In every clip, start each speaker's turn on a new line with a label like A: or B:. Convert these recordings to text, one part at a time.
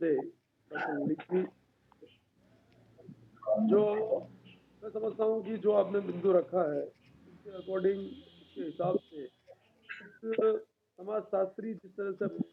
A: से डॉक्टर लिखी, जो मैं समझता हूँ कि जो आपने बिंदु रखा है उसके अकॉर्डिंग, उसके हिसाब से एक समाजशास्त्री जिस तरह से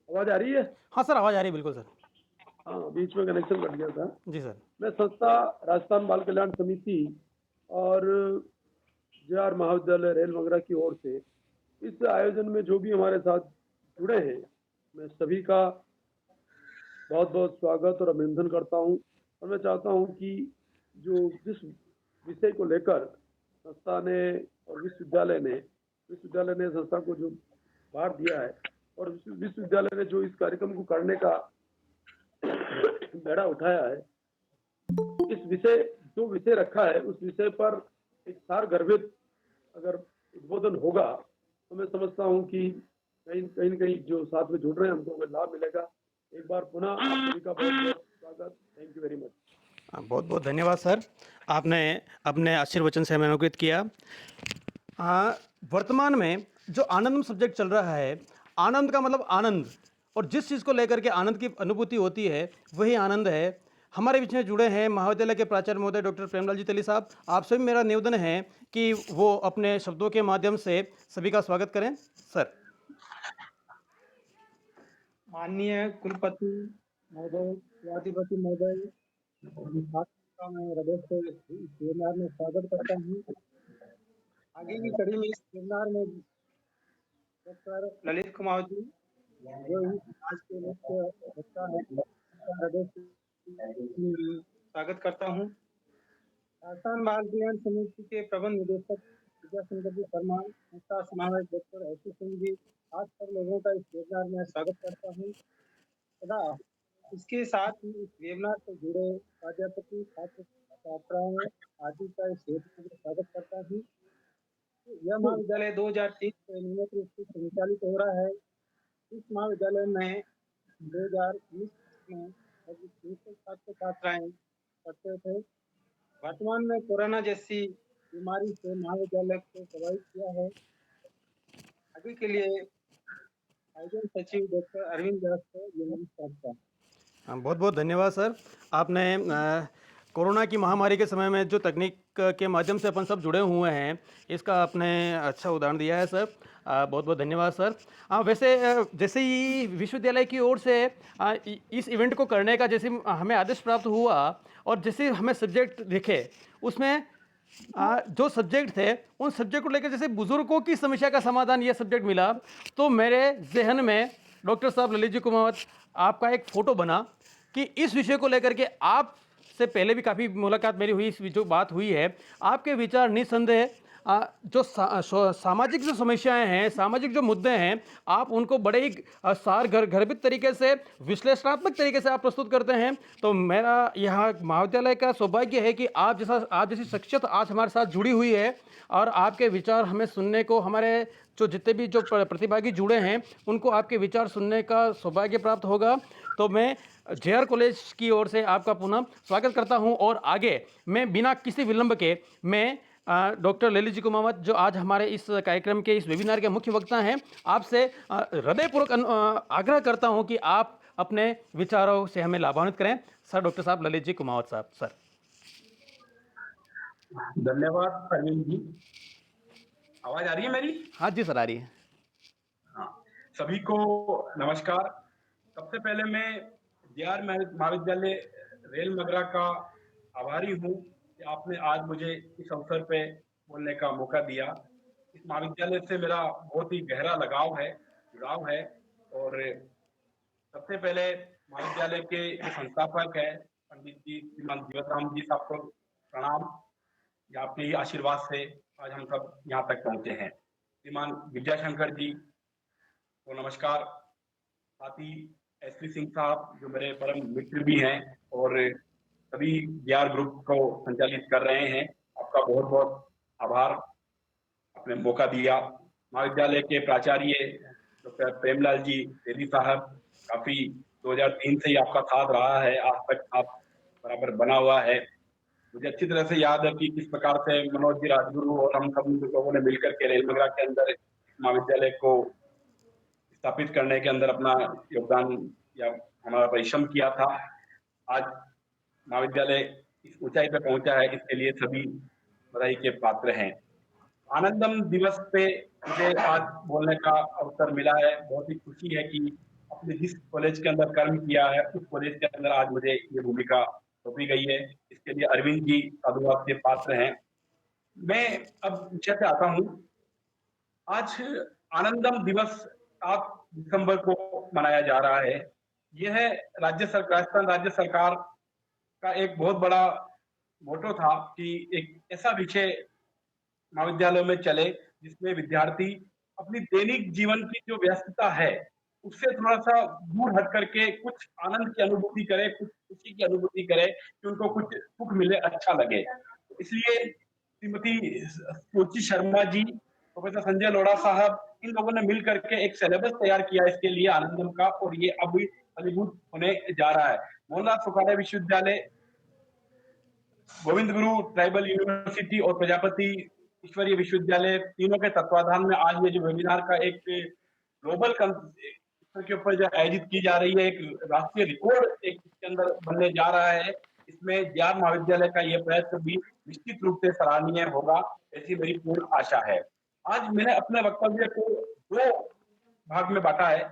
A: आवाज आ रही है?
B: हाँ सर, आवाज़ आ रही है, बिल्कुल सर।
A: हाँ, बीच में कनेक्शन कट गया था।
B: जी सर।
A: मैं संस्था राजस्थान बाल कल्याण समिति और JR महाविद्यालय रेल मगरा की ओर से इस आयोजन में जो भी हमारे साथ जुड़े हैं, मैं सभी का बहुत बहुत स्वागत और अभिनंदन करता हूं। और मैं चाहता हूं कि जो जिस विषय को लेकर संस्था ने और विश्वविद्यालय ने संस्था को जो भार दिया है और विश्वविद्यालय ने जो इस कार्यक्रम को करने का बेड़ा उठाया है, इस विषय जो विषय रखा है उस विषय पर एक सार गर्भित अगर उद्बोधन होगा तो मैं समझता हूं कि कहीं न कहीं जो साथ में जुड़ रहे हैं हमको लाभ मिलेगा। एक बार पुनः आप सभी का बहुत बहुत स्वागत। Thank you very much.
B: बहुत बहुत धन्यवाद सर, आपने अपने आशीर्वचन से हमें अनुग्रहित किया। वर्तमान में जो आनंदम सब्जेक्ट चल रहा है, आनंद का मतलब आनंद, और जिस चीज़ को लेकर के आनंद की अनुभूति होती है वही आनंद है। हमारे बीच में जुड़े हैं महाविद्यालय के प्राचार्य महोदय डॉक्टर प्रेमलाल जी तेली साहब। आपसे भी मेरा निवेदन है कि वो अपने शब्दों के माध्यम से सभी का स्वागत करें। सर।
C: माननीय कुलपति महोदय, कुलाधिपति महोदय, का मैं हृदय से इस वेबिनार में स्वागत करता हूँ। आगे की कड़ी में इस वेबिनार में डॉक्टर ललित कुमार जी, जो इस समाज के मुख्य वक्ता है, उनका हृदय से स्वागत करता हूँ। राजस्थान बाल कल्याण समिति के प्रबंध निदेशक विद्या शंकर जी शर्मा, संस्था समावेश डॉक्टर ऐसी सिंह जी, आज सब लोगों का इस वेबिनार में स्वागत करता हूँ तथा इसके साथ ही इस वेबिनार से जुड़े प्राध्यापक, छात्र छात्राओं आदि का इस वेबिनार में स्वागत करता हूँ। यह महाविद्यालय 2023 से नियमित रूप से संचालित हो रहा है। इस महाविद्यालय में 2020 में 300 छात्र छात्राएं पढ़ते थे। वर्तमान में कोरोना जैसी बीमारी से महाविद्यालय को प्रभावित किया है। आगे के लिए आयोजन सचिव डॉक्टर अरविंद व्यास को ये नमस्कार करता।
B: बहुत बहुत धन्यवाद सर। आपने कोरोना की महामारी के समय में जो तकनीक के माध्यम से अपन सब जुड़े हुए हैं, इसका आपने अच्छा उदाहरण दिया है सर। बहुत बहुत धन्यवाद सर। वैसे जैसे ही विश्वविद्यालय की ओर से इस इवेंट को करने का जैसे हमें आदेश प्राप्त हुआ और जैसे हमें सब्जेक्ट दिखे, उसमें जो सब्जेक्ट थे उन सब्जेक्ट को लेकर जैसे बुजुर्गों की समस्या का समाधान ये सब्जेक्ट मिला, तो मेरे जहन में डॉक्टर साहब ललित जी कुमावत आपका एक फ़ोटो बना कि इस विषय को लेकर के आप से पहले भी काफ़ी मुलाकात मेरी हुई, इस जो बात हुई है, आपके विचार निस्संदेह जो सामाजिक जो समस्याएं हैं, सामाजिक जो मुद्दे हैं, आप उनको बड़े ही गर्भित तरीके से, विश्लेषणात्मक तरीके से आप प्रस्तुत करते हैं। तो मेरा यहाँ महाविद्यालय का सौभाग्य है कि आप जैसी शख्सियत आज हमारे साथ जुड़ी हुई है और आपके विचार हमें सुनने को, हमारे जो जितने भी जो प्रतिभागी जुड़े हैं उनको आपके विचार सुनने का सौभाग्य प्राप्त होगा। तो मैं JR कॉलेज की ओर से आपका पुनः स्वागत करता हूं और आगे मैं बिना किसी विलंब के मैं डॉक्टर ललित जी कुमावत, जो आज हमारे इस कार्यक्रम के इस वेबिनार के मुख्य वक्ता हैं, आपसे हृदयपूर्वक आग्रह करता हूं कि आप अपने विचारों से हमें लाभान्वित करें। सर, डॉक्टर साहब ललित जी कुमावत साहब। सर।
D: धन्यवाद अरविंद जी। आवाज आ रही है मेरी?
B: हाँ जी सर, आ रही है।
D: हाँ, सभी को नमस्कार। सबसे पहले मैं JR महाविद्यालय रेल मगरा का आभारी हूँ कि आपने आज मुझे इस अवसर पे बोलने का मौका दिया। इस महाविद्यालय से मेरा बहुत ही गहरा लगाव है, जुड़ाव है। और सबसे पहले महाविद्यालय के जो संस्थापक है पंडित जी श्रीमान जीवतराम जी साहब को प्रणाम। या आपके ही आशीर्वाद से आज हम सब यहाँ तक पहुंचे हैं। श्रीमान विद्याशंकर जी को नमस्कार। साथ ही एसपी सिंह साहब जो मेरे परम मित्र भी हैं और सभी बिहार ग्रुप को संचालित कर रहे हैं, आपका बहुत बहुत आभार, आपने मौका दिया। महाविद्यालय के प्राचार्य डॉक्टर प्रेमलाल जी तेली साहब, काफी 2003 से ही आपका साथ रहा है, आज तक साथ बराबर बना हुआ है। मुझे अच्छी तरह से याद है कि किस प्रकार से मनोज जी राजगुरु और हम सब लोगों ने मिलकर के रेल मगरा के अंदर महाविद्यालय को स्थापित करने के अंदर अपना योगदान या हमारा परिश्रम किया था। आज महाविद्यालय इस ऊंचाई पे पहुंचा है, इसके लिए सभी बधाई के पात्र हैं। आनंदम दिवस पे मुझे आज बोलने का अवसर मिला है। बहुत ही खुशी है कि अपने जिस कॉलेज के अंदर कर्म किया है उस कॉलेज के अंदर आज मुझे ये भूमिका सौंपी गई है। इसके लिए अरविंद जी साधुवाद के पात्र हैं। मैं अब विषय पे आता हूँ। आज आनंदम दिवस 7 दिसंबर को मनाया जा रहा है। यह राजस्थान राज्य सरकार का एक बहुत बड़ा मोटो था कि एक ऐसा विषय महाविद्यालयों में चले जिसमें विद्यार्थी अपनी दैनिक जीवन की जो व्यस्तता है उससे थोड़ा सा दूर हट करके कुछ आनंद की अनुभूति करे, कुछ खुशी की अनुभूति करे, कि उनको कुछ सुख मिले, अच्छा लगे। इसलिए श्रीमती सोची शर्मा जी, प्रोफेसर संजय लोढ़ा साहब, इन लोगों ने मिल करके एक सिलेबस तैयार किया इसके लिए आनंदम का, और ये अभी फलीभूत होने जा रहा है। मोहनलाल सुखाड़े विश्वविद्यालय, गोविंद गुरु ट्राइबल यूनिवर्सिटी और प्रजापति ईश्वरीय विश्वविद्यालय, तीनों के तत्वाधान में आज ये जो वेबिनार का एक ग्लोबल के ऊपर जो आयोजित की जा रही है, एक राष्ट्रीय रिकॉर्ड एक इसके अंदर बनने जा रहा है। इसमें बिहार महाविद्यालय का ये प्रयत्न भी निश्चित रूप से सराहनीय होगा, ऐसी मेरी पूर्ण आशा है। आज मैंने अपने वक्तव्य को 2 भाग में बांटा है।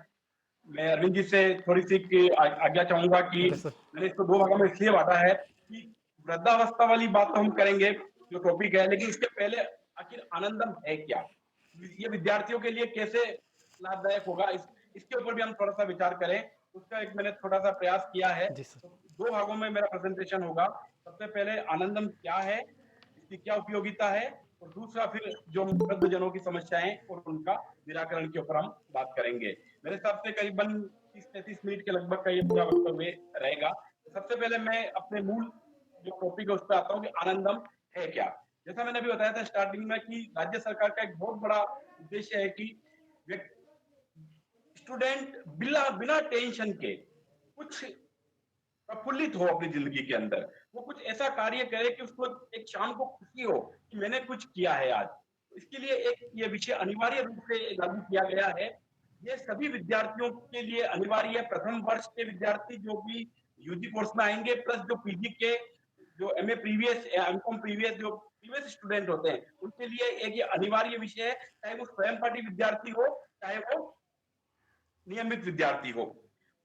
D: मैं अरविंद जी से थोड़ी सी आज्ञा चाहूंगा कि मैंने इसको 2 भागों में इसलिए बांटा है कि वृद्धावस्था वाली बात तो हम करेंगे जो टॉपिक है, लेकिन इसके पहले आखिर आनंदम है क्या, ये विद्यार्थियों के लिए कैसे लाभदायक होगा, इसके ऊपर भी हम थोड़ा सा विचार करें। उसका एक मैंने थोड़ा सा प्रयास किया है। तो 2 भागों में मेरा प्रेजेंटेशन होगा। सबसे पहले आनंदम क्या है, इसकी क्या उपयोगिता है, और दूसरा फिर जो वृद्धजनों की समस्याएं और उनका निराकरण के ऊपर हम बात करेंगे। मेरे हिसाब से करीबन 30-33 मिनट के लगभग का ये पूरा वक्तव्य रहेगा। सबसे पहले मैं अपने मूल जो टॉपिक है उस पर आता हूँ कि आनंदम है क्या। जैसा मैंने अभी बताया था स्टार्टिंग में कि राज्य सरकार का एक बहुत बड़ा उद्देश्य है कि स्टूडेंट बिना टेंशन के कुछ प्रफुल्लित हो अपनी जिंदगी के अंदर, वो कुछ ऐसा कार्य करे कि उसको एक शाम को खुशी हो कि मैंने कुछ किया है आज। इसके लिए एक ये विषय अनिवार्य रूप से लागू किया गया है। ये सभी विद्यार्थियों के लिए अनिवार्य है। प्रथम वर्ष के विद्यार्थी जो भी यूजी कोर्स में आएंगे, प्लस जो पीजी के जो एमए प्रीवियस एमकॉम प्रीवियस जो प्रीवियस स्टूडेंट होते हैं, उनके लिए एक ये अनिवार्य विषय है, चाहे वो स्वयं पाठी विद्यार्थी हो चाहे वो नियमित विद्यार्थी हो।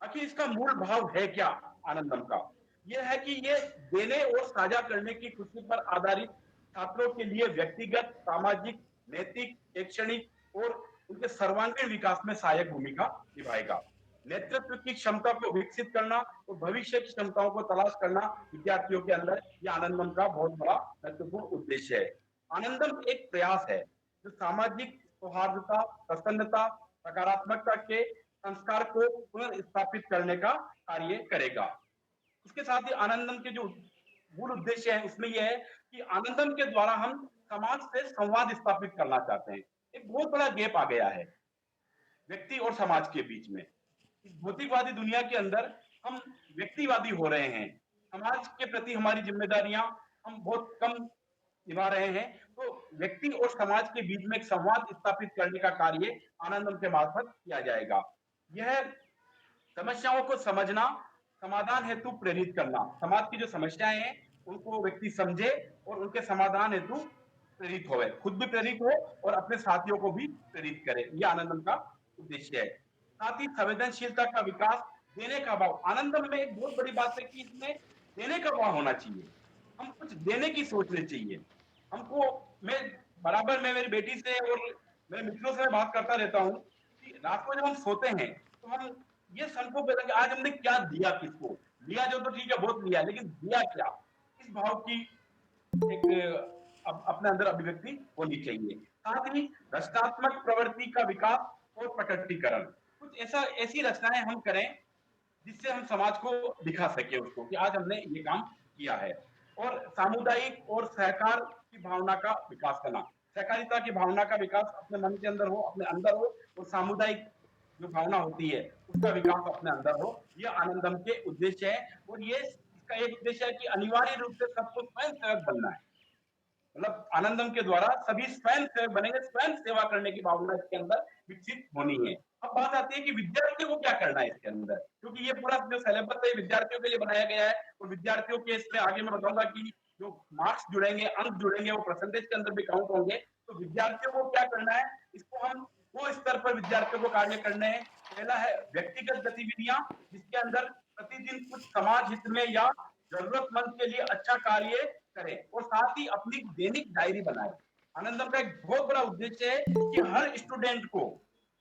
D: आखिर इसका मूल भाव है क्या आनंदम का, यह है कि ये देने और साझा करने की खुशी पर आधारित छात्रों के लिए व्यक्तिगत, सामाजिक, नैतिक, शैक्षणिक और उनके सर्वांगीण विकास में सहायक भूमिका निभाएगा। नेतृत्व की क्षमता को विकसित करना और भविष्य की क्षमताओं को तलाश करना विद्यार्थियों के अंदर यह आनंदम का बहुत बड़ा महत्वपूर्ण उद्देश्य है। आनंदम एक प्रयास है जो सामाजिक सौहार्दता, प्रसन्नता, सकारात्मकता के संस्कार को पुनर्स्थापित करने का कार्य करेगा। इसके साथ ही आनंदम के जो मूल उद्देश्य है उसमें यह है कि आनंदम के द्वारा हम समाज से संवाद स्थापित करना चाहते हैं। एक बहुत बड़ा गैप आ गया है व्यक्ति और समाज के बीच में। भौतिकवादी दुनिया के अंदर हम व्यक्तिवादी हो रहे हैं, समाज के प्रति हमारी जिम्मेदारियां हम बहुत कम निभा रहे हैं। तो व्यक्ति और समाज के बीच में एक संवाद स्थापित करने का कार्य आनंदम के मार्फत किया जाएगा। यह समस्याओं को समझना, समाधान हेतु प्रेरित करना, समाज की जो समस्याएं हैं उनको व्यक्ति समझे और उनके समाधान हेतु प्रेरित होवे, खुद भी प्रेरित हो और अपने साथियों को भी प्रेरित करे, यह आनंदम का उद्देश्य है। साथ ही संवेदनशीलता का विकास, देने का भाव। आनंदम में एक बहुत बड़ी बात है कि इसमें देने का भाव होना चाहिए, हम कुछ देने की सोचनी चाहिए हमको। मैं बराबर में मेरी बेटी से और मेरे मित्रों से बात करता रहता हूँ कि रात को जब हम सोते हैं तो हम ये संकोच पैदा कि आज हमने क्या दिया किसको, लिया जो तो ठीक है बहुत लिया, लेकिन दिया क्या, इस भाव की एक अपने अंदर अभिव्यक्ति होनी चाहिए। साथ ही रचनात्मक प्रवृत्ति का विकास और प्रकटीकरण, कुछ ऐसा ऐसी रचनाएं हम करें जिससे हम समाज को दिखा सके उसको कि आज हमने ये काम किया है। और सामुदायिक और सहकार की भावना का विकास करना, सहकारिता की भावना का विकास अपने मन के अंदर हो, अपने अंदर हो, और सामुदायिक जो भावना होती है उसका विकास अपने अंदर हो, ये आनंदम के उद्देश्य है। और ये इसका एक उद्देश्य है कि अनिवार्य रूप से सबको स्वयं सेवक बनना है, मतलब आनंदम के द्वारा सभी स्वयं सेवक बनेंगे, स्वयं सेवा करने की भावना इसके अंदर विकसित होनी है। अब बात आती है कि विद्यार्थियों को क्या करना है इसके अंदर, क्योंकि ये पूरा जो सिलेबस है विद्यार्थियों के लिए बनाया गया है, और विद्यार्थियों के इसमें आगे मैं बताऊंगा कि जो मार्क्स जुड़ेंगे, अंक जुड़ेंगे, वो परसेंटेज के अंदर भी काउंट होंगे। तो विद्यार्थियों को क्या करना है, इसको हम दो स्तर पर विद्यार्थियों को कार्य करने हैं। पहला है व्यक्तिगत गतिविधियां, जिसके अंदर प्रतिदिन कुछ समाज हित में या जरूरतमंद के लिए अच्छा कार्य करें, और साथ ही अपनी दैनिक डायरी बनाए। आनंदम का एक बहुत बड़ा उद्देश्य है कि हर स्टूडेंट को,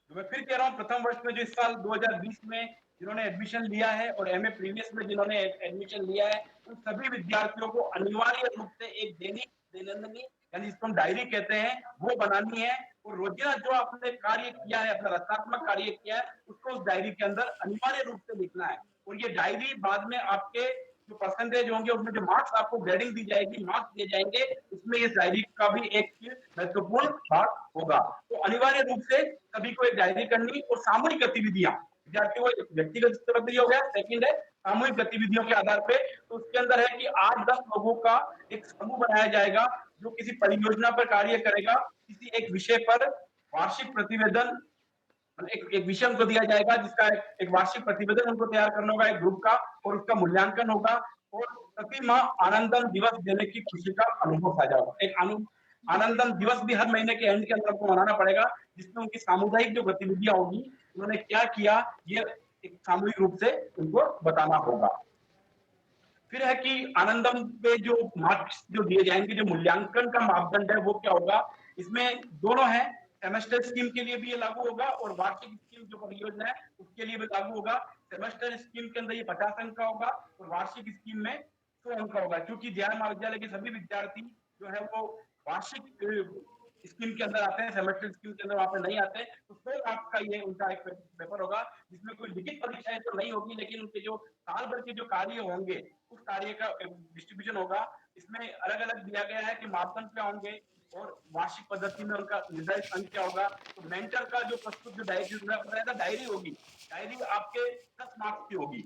D: जो मैं फिर कह रहा हूँ, प्रथम वर्ष में जो इस साल 2020 में जिन्होंने एडमिशन लिया है और एमए प्रीवियस में जिन्होंने एडमिशन लिया है, उन सभी विद्यार्थियों को अनिवार्य रूप से एक दैनिक दैनंदिनी, यानी जिसको हम डायरी कहते हैं, वो बनानी है। और रोजाना जो आपने कार्य किया है, अपना रचनात्मक कार्य किया है, उसको उस डायरी के अंदर अनिवार्य रूप से लिखना है। और ये डायरी बाद में आपके जो परसेंटेज होंगे, उसमें जो मार्क्स आपको ग्रेडिंग दी जाएगी, मार्क्स दिए जाएंगे, उसमें इस डायरी का भी एक महत्वपूर्ण भाग होगा। तो अनिवार्य रूप से सभी को एक डायरी करनी, और सामूहिक गतिविधियां, विद्यार्थियों को व्यक्तिगत गतिविधि हो गया, सेकंड है सामूहिक गतिविधियों के आधार पे। तो उसके अंदर है कि 8-10 लोगों का एक समूह बनाया जाएगा जो किसी परियोजना पर कार्य करेगा, किसी एक विषय पर वार्षिक प्रतिवेदन, एक विषय उनको दिया जाएगा जिसका एक वार्षिक प्रतिवेदन उनको तैयार करना होगा एक ग्रुप का, और उसका मूल्यांकन होगा। और प्रति माह आनंदन दिवस देने की खुशी का अनुभव साझा होगा। एक आनंदन दिवस भी हर महीने के एंड के अंदर उनको मनाना पड़ेगा, जिसमें उनकी सामुदायिक जो गतिविधियां होगी, उन्होंने क्या किया, ये एक सामूहिक रूप से उनको बताना होगा। फिर है कि आनंदम पे जो मार्क्स जो दिए जाएंगे, जो मूल्यांकन का मापदंड है वो क्या होगा, इसमें दोनों है। सेमेस्टर स्कीम के लिए भी ये लागू होगा, और वार्षिक स्कीम जो परियोजना है उसके लिए भी लागू होगा। सेमेस्टर स्कीम के अंदर ये 50 अंक का होगा, और वार्षिक स्कीम में 100 अंक का होगा, क्योंकि जय महाविद्यालय के सभी विद्यार्थी जो है वो वार्षिक स्कीम के अंदर आते हैं, सेमेस्टर स्कीम के अंदर वहां पे नहीं आते। तो 100 आपका ये उनका एक पेपर होगा, जिसमें कोई लिखित परीक्षाएं तो नहीं होगी, लेकिन उनके जो साल भर के जो कार्य होंगे उस कार्य का डिस्ट्रीब्यूशन होगा। इसमें अलग अलग दिया गया है कि मापदंड क्या होंगे, और वार्षिक पद्धति में उनका निर्धारित अंक क्या होगा। तो मेंटर का जो प्रस्तुत जो डायरी होगी, डायरी आपके 10 मार्क्स की होगी।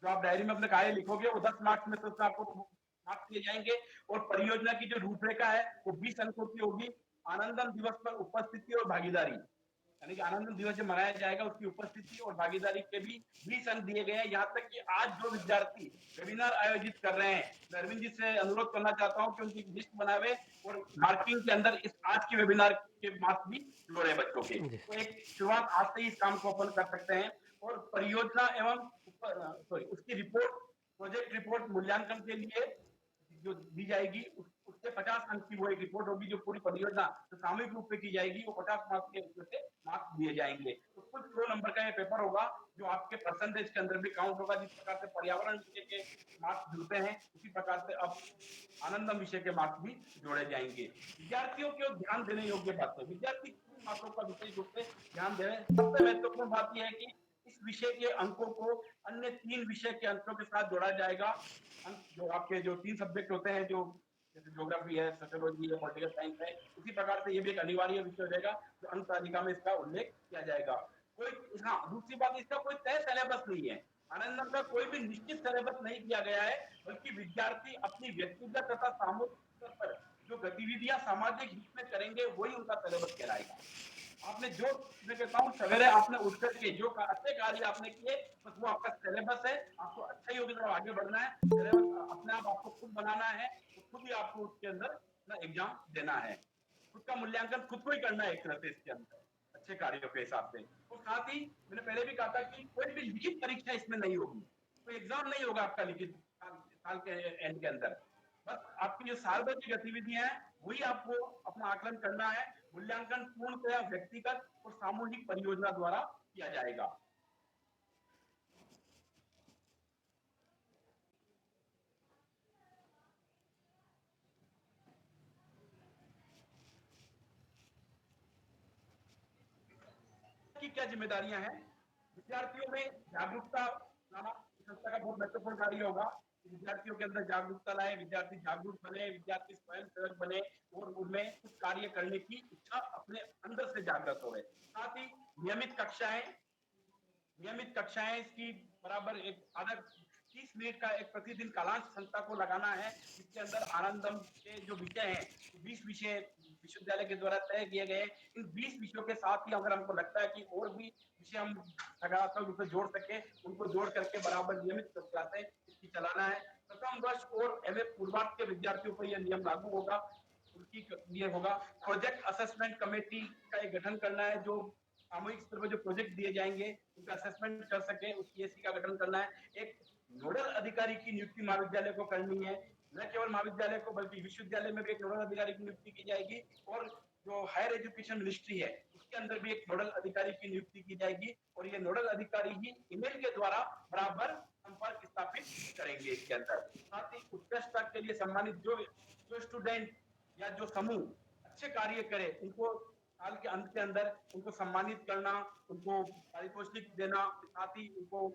D: जो आप डायरी में अपने कार्य लिखोगे वो 10 मार्क्स में से उसमें आपको मार्क्स दिए जाएंगे। और परियोजना की जो रूपरेखा है वो 20 अंकों की होगी। आनंदन दिवस पर उपस्थिति और भागीदारी, यानी कि आनंद दिवस जो मनाया जाएगा उसकी उपस्थिति और भागीदारी के भी 20 अंक दिए गए हैं। यहाँ तक कि आज जो विद्यार्थी वेबिनार आयोजित कर रहे हैं, मैं अरविंद जी से अनुरोध करना चाहता हूँ कि उनकी लिस्ट बनावे, और मार्किंग के अंदर इस आज के वेबिनार के मार्क्स भी जोड़े बच्चों के। तो एक शुरुआत आज से ही इस काम को अपन कर सकते हैं। और परियोजना एवं उसकी रिपोर्ट, प्रोजेक्ट रिपोर्ट मूल्यांकन के लिए जो दी जाएगी, उससे 50 अंक की वो एक रिपोर्ट होगी, जो पूरी परियोजना जो सामूहिक रूप से की जाएगी वो 50 मार्क्स के उसमें से मार्क्स दिए जाएंगे। तो कुल 100 नंबर का ये पेपर होगा, जो आपके परसेंटेज के अंदर भी काउंट होगा। जिस प्रकार से पर्यावरण विषय के मार्क्स जुड़ते हैं, उसी प्रकार से अब आनंदम विषय के मार्क्स भी जोड़े जाएंगे। विद्यार्थियों को ध्यान देने योग्य बातें, विद्यार्थी किन बातों का विशेष रूप से ध्यान दे रहे हैं। सबसे महत्वपूर्ण बात यह है कि इस विषय के अंकों को अन्य 3 विषय के अंकों के साथ जोड़ा जाएगा। जो आपके जो 3 सब्जेक्ट होते हैं, जो जैसे ज्योग्राफी है, सोशियोलॉजी है, पॉलिटिकल साइंस है, उसी प्रकार से ये भी एक अनिवार्य विषय हो जाएगा, जो अंक तालिका में इसका उल्लेख किया जाएगा। कोई, हाँ, दूसरी बात, इसका कोई तय सिलेबस नहीं है। आनंदम का कोई भी निश्चित सिलेबस नहीं किया गया है, बल्कि विद्यार्थी अपनी व्यक्तिगत तथा सामूहिक स्तर पर जो गतिविधियां सामाजिक हित में करेंगे वही उनका सिलेबस कहलाएगा। आपने जो, मैं कहता हूँ, सवेरे आपने उठ करके जो अच्छे कार्य आपने किए, बस वो आपका सिलेबस है। आपको अच्छा ही होगी, आगे बढ़ना है, सिलेबस अपने आप आपको खुद बनाना है, तो खुद ही आपको उसके अंदर अपना एग्जाम देना है। खुद का मूल्यांकन खुद को ही करना है एक तरह से इसके अंदर, अच्छे कार्यों के हिसाब से। और साथ ही मैंने पहले भी कहा था कि कोई भी लिखित परीक्षा इसमें नहीं होगी, कोई एग्जाम नहीं होगा आपका लिखित साल के एंड के अंदर। बस आपकी जो साल भर की गतिविधियां हैं वही आपको अपना आकलन करना है। मूल्यांकन पूर्णतया व्यक्तिगत और सामूहिक परियोजना द्वारा किया जाएगा। क्या जिम्मेदारियां हैं? विद्यार्थियों में जागरूकता लाना संस्था का बहुत महत्वपूर्ण कार्य होगा। विद्यार्थियों के अंदर जागरूकता लाए, विद्यार्थी जागरूक बने, विद्यार्थी स्वयं सेवक बने और उनमें कुछ कार्य करने की इच्छा अपने अंदर से जागृत हो। साथ ही नियमित कक्षाएं इसकी बराबर एक आधा 30 मिनट का एक प्रतिदिन कालांश संस्था को लगाना है, जिसके अंदर आनंदम के जो विषय हैं, 20 विषय विश्वविद्यालय के द्वारा तय किए गए। इन 20 विषयों के साथ ही अगर हमको लगता है कि और भी विषय हम सकारात्मक रूप से जोड़ सके, उनको जोड़ करके बराबर नियमित क्लासें इसकी चलाना है। प्रथम वर्ष और एमए पूर्वार्ध के विद्यार्थियों पर यह नियम लागू होगा। उनकी ये होगा प्रोजेक्ट असेसमेंट कमेटी का एक गठन करना है, जो सामूहिक स्तर पर जो प्रोजेक्ट दिए जाएंगे उनका असेसमेंट कर सके, उस पीएससी का गठन करना है। एक नोडल अधिकारी की नियुक्ति महाविद्यालय को करनी है, न केवल महाविद्यालय को बल्कि विश्वविद्यालय में भी एक नोडल अधिकारी की नियुक्ति की जाएगी और जो हायर एजुकेशन मिनिस्ट्री है उसके अंदर भी एक नोडल अधिकारी की नियुक्ति की जाएगी और ये नोडल अधिकारी ही ईमेल के द्वारा बराबर संपर्क स्थापित करेंगे इसके अंदर। साथ ही उत्कृष्टता के लिए सम्मानित जो स्टूडेंट या जो समूह अच्छे कार्य करे उनको साल के अंत के अंदर उनको सम्मानित करना, उनको पारितोषिक देना, साथ ही उनको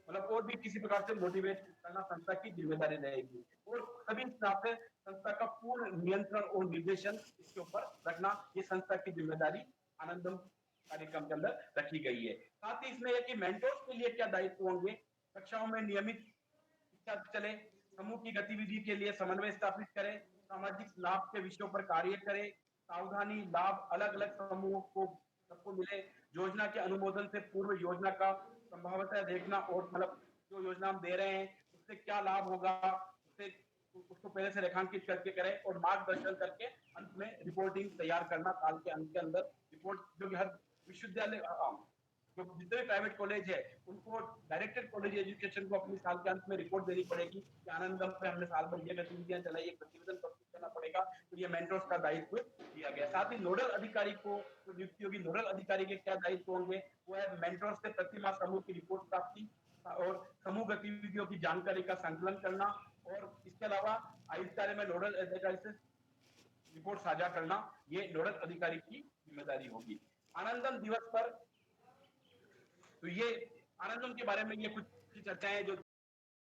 D: मतलब और भी किसी प्रकार से मोटिवेट करना संस्था की जिम्मेदारी रहेगी और सभी स्टाफ से संस्था का पूर्ण नियंत्रण और निर्देशन इसके ऊपर रखना, ये संस्था की जिम्मेदारी आनंदम कार्यक्रम के अंदर रखी गई है। साथ ही इसमें यह कि मेंटर्स के लिए क्या दायित्व होंगे, कक्षाओं में नियमित शिक्षा चले, समूह की गतिविधि के लिए समन्वय स्थापित करें, सामाजिक लाभ के विषयों पर कार्य करें, सावधानी लाभ अलग अलग समूहों को सबको मिले, योजना के अनुमोदन से पूर्व योजना का संभावतः देखना और मतलब जो योजना हम दे रहे हैं उससे क्या लाभ होगा उससे उसको पहले से रेखांकित करके करें और मार्गदर्शन करके अंत में रिपोर्टिंग तैयार करना, साल के अंत के अंदर रिपोर्ट जो कि हर विश्वविद्यालय जो जितने प्राइवेट कॉलेज है उनको डायरेक्टेड कॉलेज एजुकेशन को अपनी साल के अंत में रिपोर्ट देनी पड़ेगी कि आनंदम पे हमने साल भर ये गतिविधियां चलाई, एक प्रतिवेदन प्रस्तुत करना पड़ेगा। तो ये मेंटर्स का दायित्व दिया गया। साथ ही नोडल अधिकारी को नियुक्ति होगी, नोडल अधिकारी के क्या दायित्व होंगे, वो है मेंटर्स से प्रतिमाह समूह की रिपोर्ट प्राप्ति और समूह गतिविधियों की जानकारी का संकलन करना और इसके अलावा आयुक्तालय में नोडल अधिकारी से रिपोर्ट साझा करना, ये नोडल अधिकारी की जिम्मेदारी होगी। आनंदम दिवस पर तो ये आनंदम के बारे में ये कुछ चर्चाएं जो